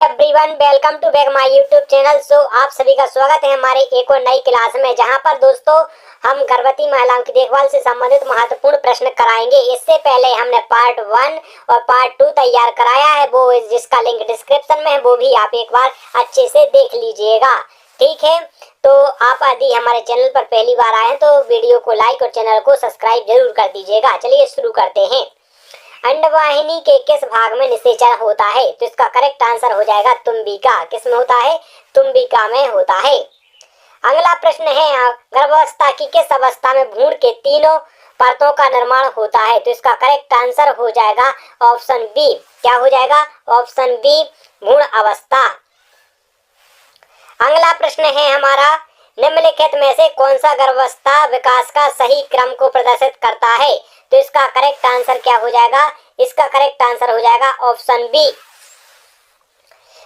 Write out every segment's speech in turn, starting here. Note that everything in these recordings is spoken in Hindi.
Everyone welcome to back my YouTube channel. आप सभी का स्वागत है हमारे एक और नई क्लास में, जहां पर दोस्तों हम गर्भवती महिलाओं की देखभाल से संबंधित महत्वपूर्ण प्रश्न कराएंगे। इससे पहले हमने पार्ट 1 और पार्ट 2 तैयार कराया है, वो जिसका लिंक डिस्क्रिप्शन में है, वो भी आप एक बार अच्छे से देख लीजिएगा। ठीक है, तो आप यदि हमारे चैनल पर पहली बार आए तो वीडियो को लाइक और चैनल को सब्सक्राइब जरूर कर दीजिएगा। चलिए शुरू करते हैं। अंडवाहिनी के किस भाग में निषेचन होता है? तो इसका करेक्ट आंसर हो जाएगा तुम्बिका। किस में होता है? तुम्बिका में होता है। अगला प्रश्न है, गर्भावस्था की किस अवस्था में भ्रूण के तीनों परतों का निर्माण होता है? तो इसका करेक्ट आंसर हो जाएगा ऑप्शन बी। क्या हो जाएगा? ऑप्शन बी, भ्रूण अवस्था। अगला प्रश्न है हमारा, निम्नलिखित में से कौन सा गर्भावस्था विकास का सही क्रम को प्रदर्शित करता है? तो इसका करेक्ट आंसर क्या हो जाएगा? इसका करेक्ट आंसर हो जाएगा ऑप्शन बी,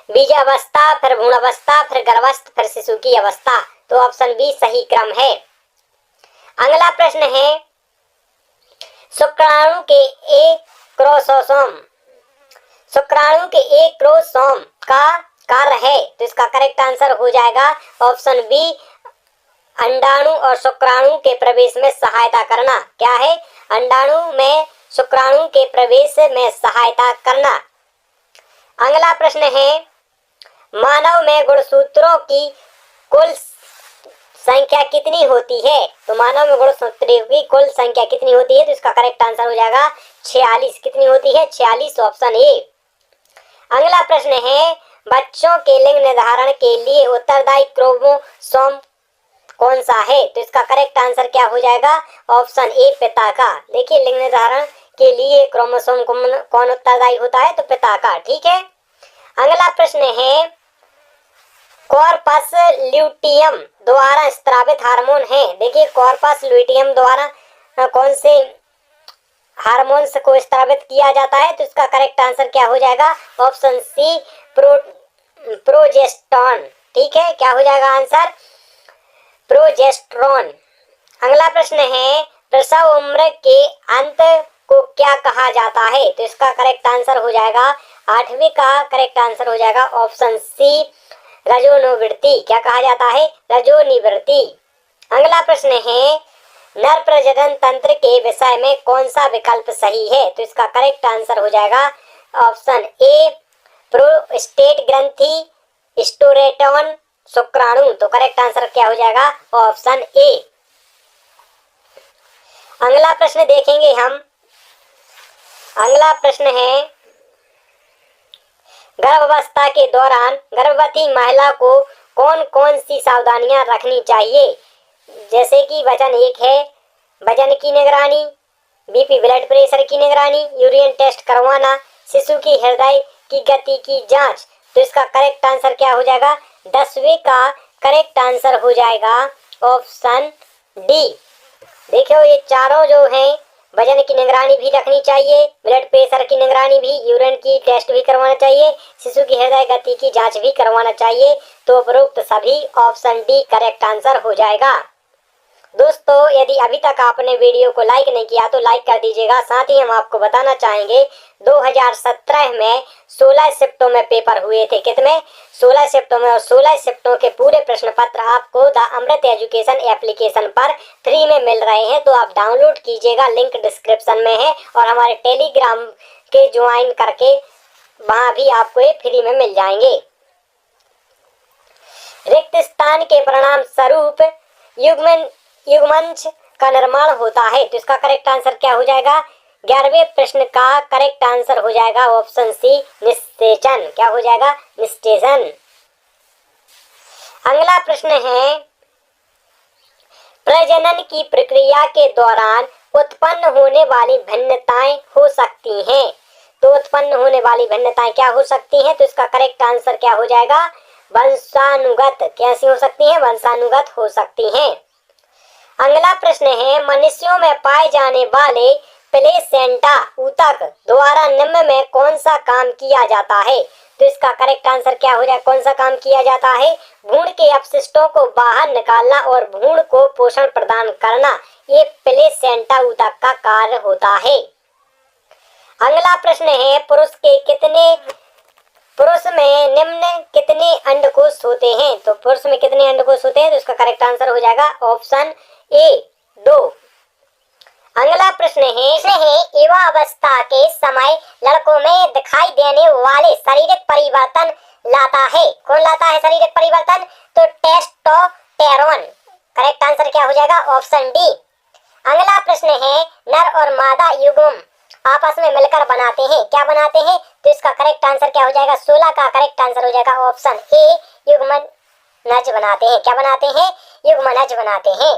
बीजावस्था, फिर भ्रूण अवस्था, फिर गर्भस्थ, फिर शिशु की अवस्था। तो ऑप्शन बी सही क्रम है। अगला प्रश्न है, शुक्राणु के एक क्रोमोसोम का कार्य है? तो इसका करेक्ट आंसर हो जाएगा ऑप्शन बी, अंडाणु और शुक्राणु के प्रवेश में सहायता करना। क्या है? अंडाणु में शुक्राणु के प्रवेश में सहायता करना। अगला प्रश्न है, मानव में गुणसूत्रों की कुल संख्या कितनी होती है? तो मानव में गुणसूत्रों की कुल संख्या कितनी होती है? तो इसका करेक्ट आंसर हो जाएगा 46। कितनी होती है? 46, ऑप्शन ए। अगला प्रश्न है, बच्चों के लिंग निर्धारण के लिए उत्तरदायी क्रोमोसोम कौन सा है? तो इसका करेक्ट आंसर क्या हो जाएगा? ऑप्शन ए, पिता का। देखिए, लिंग निर्धारण के लिए क्रोमोसोम कौन उत्तरदायी होता है? तो पिता का। ठीक है। अगला प्रश्न है, कॉर्पस ल्यूटियम द्वारा स्रावित हार्मोन है। देखिए, कॉर्पस ल्यूटियम द्वारा कौन से हार्मोन्स को स्रावित किया जाता है? तो इसका करेक्ट आंसर क्या हो जाएगा? Option C, progesterone. ठीक है, क्या हो जाएगा आंसर? प्रोजेस्टेरॉन। अगला प्रश्न है, प्रसव उम्र के अंत को क्या कहा जाता है? तो इसका करेक्ट आंसर हो जाएगा 8वीं का करेक्ट आंसर हो जाएगा ऑप्शन सी, रजोनिवृत्ति। क्या कहा जाता है? रजोनिवृत्ति। अगला प्रश्न है, नर प्रजनन तंत्र के विषय में कौन सा विकल्प सही है? तो इसका करेक्ट आंसर हो जाएगा ऑप्शन ए, प्रोस्टेट ग्रंथि, स्टोरेटॉन, शुक्राणु। तो करेक्ट आंसर क्या हो जाएगा? Option A. अगला प्रश्न देखेंगे हम। अगला प्रश्न है, गर्भावस्था के दौरान गर्भवती महिला को कौन कौन सी सावधानियां रखनी चाहिए? जैसे कि वजन 1 है, वजन की निगरानी, बीपी ब्लड प्रेशर की निगरानी, यूरिन टेस्ट करवाना, शिशु की हृदय की गति की जांच। तो इसका करेक्ट आंसर क्या हो जाएगा? 10वीं का करेक्ट आंसर हो जाएगा ऑप्शन डी। देखो, ये चारों जो हैं, वजन की निगरानी भी रखनी चाहिए, ब्लड प्रेशर की निगरानी भी, यूरिन की टेस्ट भी करवाना चाहिए, शिशु की हृदय गति की जांच भी करवाना चाहिए। तो उपरोक्त सभी ऑप्शन डी करेक्ट आंसर हो जाएगा। दोस्तों, यदि अभी तक आपने वीडियो को लाइक नहीं किया तो लाइक कर दीजिएगा। साथ ही हम आपको बताना चाहेंगे 2017 में 16 शिफ्टों में पेपर हुए थे। कितने? 16 शिफ्टों में। और 16 शिफ्टों के पूरे प्रश्न पत्र आपको द अमृत एजुकेशन एप्लीकेशन पर फ्री में मिल रहे हैं। तो आप डाउनलोड कीजिएगा, लिंक डिस्क्रिप्शन में है, और हमारे टेलीग्राम के ज्वाइन करके वहाँ भी आपको ये फ्री में मिल जाएंगे। रिक्त स्थान के परिणाम स्वरूप युग्मनज का निर्माण होता है। तो इसका करेक्ट आंसर क्या हो जाएगा? 11वें प्रश्न का करेक्ट आंसर हो जाएगा ऑप्शन सी, निषेचन। क्या हो जाएगा? निषेचन। अगला प्रश्न है, प्रजनन की प्रक्रिया के दौरान उत्पन्न होने वाली भिन्नताएं हो सकती हैं। तो उत्पन्न होने वाली भिन्नताएं क्या हो सकती हैं? तो इसका करेक्ट आंसर क्या हो जाएगा? वंशानुगत। कैसी हो सकती हैं? वंशानुगत हो सकती हैं। अगला प्रश्न है, मनुष्यों में पाए जाने वाले प्लेसेंटा ऊतक द्वारा निम्न में कौन सा काम किया जाता है? तो इसका करेक्ट आंसर क्या हो जाए? कौन सा काम किया जाता है? भ्रूण के अपशिष्टों को बाहर निकालना और भ्रूण को पोषण प्रदान करना, ये प्लेसेंटा ऊतक का कार्य होता है। अगला प्रश्न है, पुरुष के कितने पुरुष में निम्न कितने अंडकोश होते हैं? तो पुरुष में कितने अंडकोश होते हैं? तो इसका करेक्ट आंसर हो जाएगा ऑप्शन ए 2। अगला प्रश्न है युवावस्था के समय लड़कों में दिखाई देने वाले शारीरिक परिवर्तन लाता है। कौन लाता है शारीरिक परिवर्तन? तो टेस्टोस्टेरोन। करेक्ट आंसर क्या हो जाएगा? Option D. अगला प्रश्न है नर और मादा युग्म आपस में मिलकर बनाते हैं, क्या बनाते हैं? तो इसका करेक्ट आंसर क्या हो जाएगा? 16 का करेक्ट आंसर हो जाएगा ऑप्शन ए युग्मनज बनाते हैं। क्या बनाते हैं? युग्मनज बनाते हैं।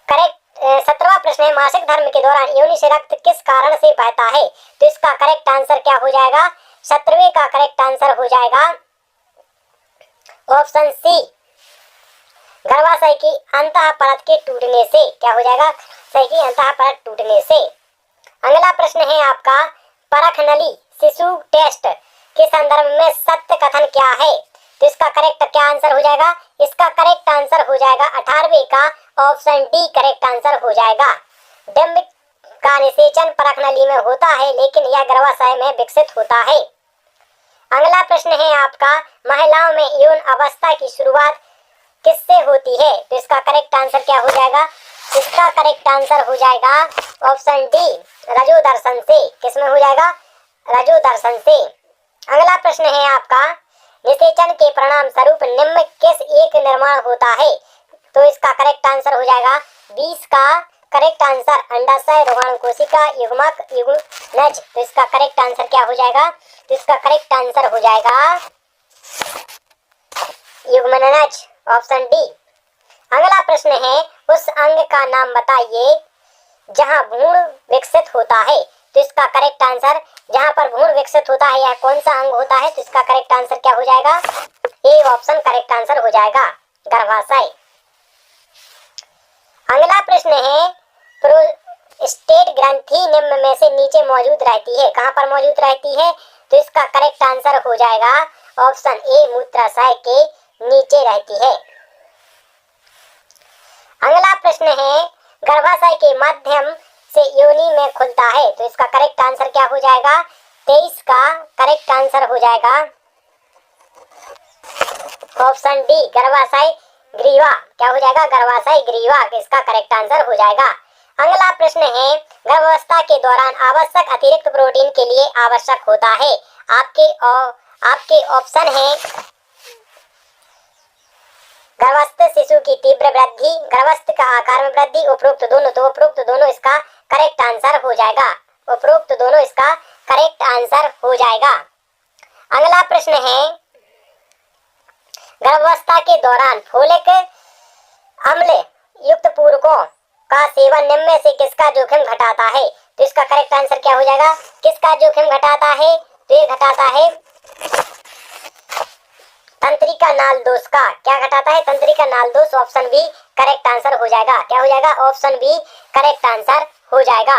करेक्ट 17वां प्रश्न है मासिक धर्म के दौरान योनि से रक्त किस कारण से बहता है? तो इसका करेक्ट आंसर क्या हो जाएगा? 17वें का करेक्ट आंसर हो जाएगा ऑप्शन सी गर्भाशय की अंतः परत के टूटने से। क्या हो जाएगा? गर्भाशय की अंतः परत टूटने से। अगला प्रश्न है आपका परखनली शिशु टेस्ट के संदर्भ में सत्य कथन क्या है? तो इसका करेक्ट क्या आंसर हो जाएगा? इसका करेक्ट आंसर हो जाएगा 18वें का ऑप्शन डी करेक्ट आंसर हो जाएगा। डिंब का निषेचन परखनली में होता है लेकिन यह गर्भाशय में विकसित होता है। अगला प्रश्न है आपका महिलाओं में यौन अवस्था की शुरुआत किससे होती है? तो इसका करेक्ट आंसर क्या हो जाएगा? इसका करेक्ट आंसर हो जाएगा ऑप्शन डी रजो दर्शन से। किसमें हो जाएगा? रजो दर्शन से। अगला प्रश्न है आपका निषेचन के परिणाम स्वरूप निम्न किस एक निर्माण होता है? तो इसका करेक्ट आंसर हो जाएगा 20 का करेक्ट आंसर अंडाशय रोगाणु कोशिका युग्मक युग्मनज। तो इसका करेक्ट आंसर क्या हो जाएगा? तो इसका करेक्ट आंसर हो जाएगा युग्मनज ऑप्शन डी। अगला प्रश्न है उस अंग का नाम बताइए जहां भ्रूण विकसित होता है। तो इसका करेक्ट आंसर जहां पर भ्रूण विकसित होता है यह कौन सा अंग होता है? तो इसका करेक्ट आंसर क्या हो जाएगा? ए ऑप्शन करेक्ट आंसर हो जाएगा गर्भाशय। अगला प्रश्न है प्रोस्टेट ग्रंथि निम्न में से नीचे मौजूद रहती है, कहां पर मौजूद रहती है? तो इसका करेक्ट आंसर हो जाएगा ऑप्शन ए मूत्राशय के नीचे रहती है। अगला प्रश्न है गर्भाशय के माध्यम से योनि में खुलता है। तो इसका करेक्ट आंसर क्या हो जाएगा? 23 का करेक्ट आंसर हो जाएगा ऑप्शन डी गर्भाशय ग्रीवा। क्या हो जाएगा? गर्भाशय ग्रीवा इसका करेक्ट आंसर हो जाएगा। अगला प्रश्न है गर्भावस्था के दौरान आवश्यक अतिरिक्त प्रोटीन के लिए आवश्यक होता है। आपके ऑप्शन है गर्भस्थ शिशु की तीव्र वृद्धि, गर्भस्थ का आकार में वृद्धि, उपरोक्त दोनों। तो उपरोक्त दोनों इसका करेक्ट आंसर हो जाएगा। उपरोक्त दोनों इसका करेक्ट आंसर हो जाएगा। अगला प्रश्न है गर्भावस्था के दौरान फोलिक अम्ल युक्त पूरकों का सेवन निम्न में से किसका जोखिम घटाता है? तो इसका करेक्ट आंसर क्या हो जाएगा? किसका जोखिम घटाता है? तो ये घटाता है तंत्रिका नाल दोष का। क्या घटाता है? तंत्रिका नाल दोष। ऑप्शन बी करेक्ट आंसर हो जाएगा। क्या हो जाएगा? ऑप्शन बी करेक्ट आंसर हो जाएगा।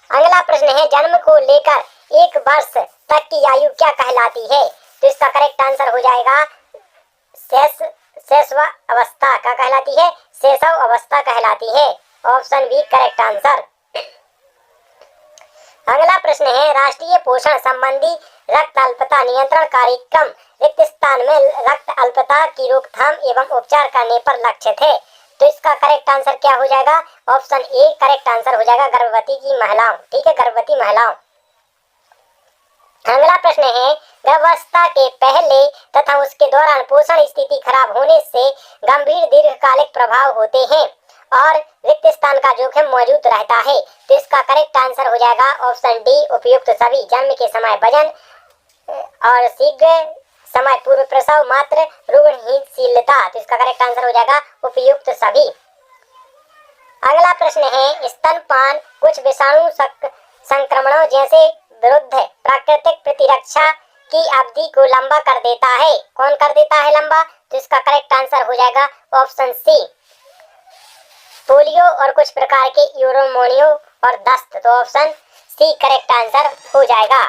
अगला प्रश्न है जन्म को लेकर 1 वर्ष तक की आयु क्या कहलाती है? तो इसका करेक्ट आंसर हो जाएगा शैशव अवस्था। क्या कहलाती है? शैशव अवस्था कहलाती है। Option B correct answer. अगला प्रश्न है राष्ट्रीय पोषण संबंधी रक्त अल्पता नियंत्रण कार्यक्रम रिक्त स्थान में रक्त अल्पता की रोकथाम एवं उपचार करने पर लक्षित है। तो इसका करेक्ट आंसर क्या हो जाएगा? ऑप्शन ए करेक्ट आंसर हो जाएगा गर्भवती की महिलाओं। ठीक है, गर्भवती महिलाओं। अगला प्रश्न है गर्भावस्था के पहले तथा उसके दौरान पोषण स्थिति खराब होने से गंभीर दीर्घकालिक प्रभाव होते हैं और रिक्त स्थान का जोखिम मौजूद रहता है। तो इसका करेक्ट आंसर हो जाएगा ऑप्शन डी उपयुक्त सभी। जन्म के समय वजन और शीघ्र समय पूर्व प्रसव मात्र रुग्णहीनशीलता। तो इसका करेक्ट आंसर हो जाएगा उपयुक्त सभी। अगला प्रश्न है स्तनपान कुछ विषाणु संक्रमणों जैसे विरुद्ध प्राकृतिक प्रतिरक्षा की अवधि को लंबा कर देता है। कौन कर देता है लंबा? तो इसका करेक्ट आंसर हो जाएगा ऑप्शन सी पोलियो और कुछ प्रकार के यूरोमोनियो और दस्त। तो ऑप्शन सी करेक्ट आंसर हो जाएगा।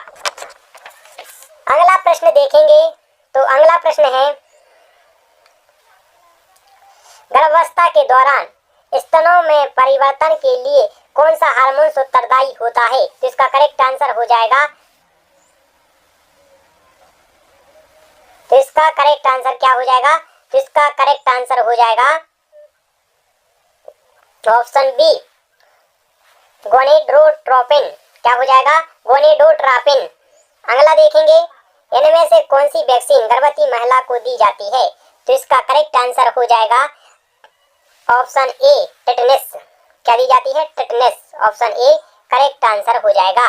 अगला प्रश्न देखेंगे तो अगला प्रश्न है गर्भावस्था के दौरान स्तनों में परिवर्तन के लिए कौन सा हार्मोन उत्तरदायी होता है? तो इसका करेक्ट आंसर हो जाएगा इसका करेक्ट आंसर क्या हो जाएगा? तो इसका करेक्ट आंसर हो जाएगा ऑप्शन बी, गोनेडोट्रोपिन। क्या हो जाएगा? गोनेडोट्रोपिन। अगला देखेंगे, इनमें से कौन सी वैक्सीन गर्भवती महिला को दी जाती है? तो इसका करेक्ट आंसर हो जाएगा ऑप्शन ए, टेटनस। क्या दी जाती है? Tetanus. Option A correct answer हो जाएगा।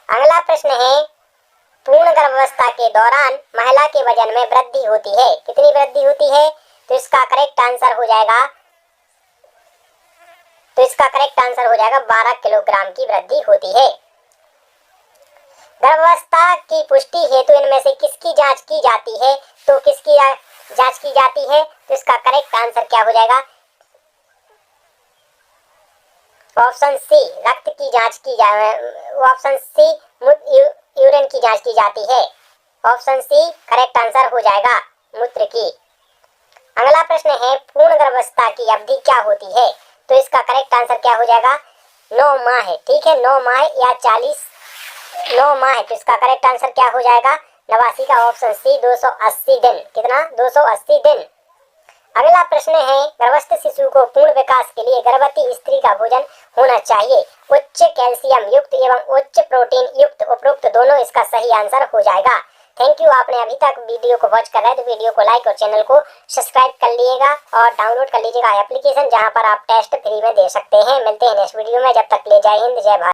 अगला प्रश्न है, पूर्ण गर्भावस्था के दौरान महिला के वजन में वृद्धि होती है। कितनी वृद्धि होती है? तो इसका करेक्ट आंसर हो जाएगा 12 किलोग्राम की वृद्धि होती है। गर्भावस्था की पुष्टि हेतु इनमें से किसकी जांच की जाती है? तो किसकी जांच की जाती है? तो इसका करेक्ट आंसर क्या हो जाएगा? ऑप्शन सी, रक्त की जांच की ऑप्शन सी, यूरिन की जांच की जाती है। ऑप्शन सी करेक्ट आंसर हो जाएगा, मूत्र की। अगला प्रश्न है, पूर्ण गर्भावस्था की अवधि क्या होती है? तो इसका करेक्ट आंसर क्या हो जाएगा? 9 माह। ठीक है, 9 माह या 9 माह। तो इसका करेक्ट आंसर क्या हो जाएगा? 89 का ऑप्शन सी, 280 दिन। कितना? 280 दिन। अगला प्रश्न है, गर्भस्थ शिशु को पूर्ण विकास के लिए गर्भवती स्त्री का भोजन होना चाहिए उच्च कैल्शियम युक्त एवं उच्च प्रोटीन युक्त, उपरोक्त दोनों इसका सही आंसर हो जाएगा। Thank you. आपने अभी तक वीडियो को वॉच कर रहे हैं तो वीडियो को लाइक और चैनल को सब्सक्राइब कर लीजिएगा और डाउनलोड कर लीजिएगा एप्लीकेशन, जहां पर आप टेस्ट फ्री में दे सकते हैं। मिलते हैं नेक्स्ट वीडियो में, जब तक ले जय हिंद, जय भारत।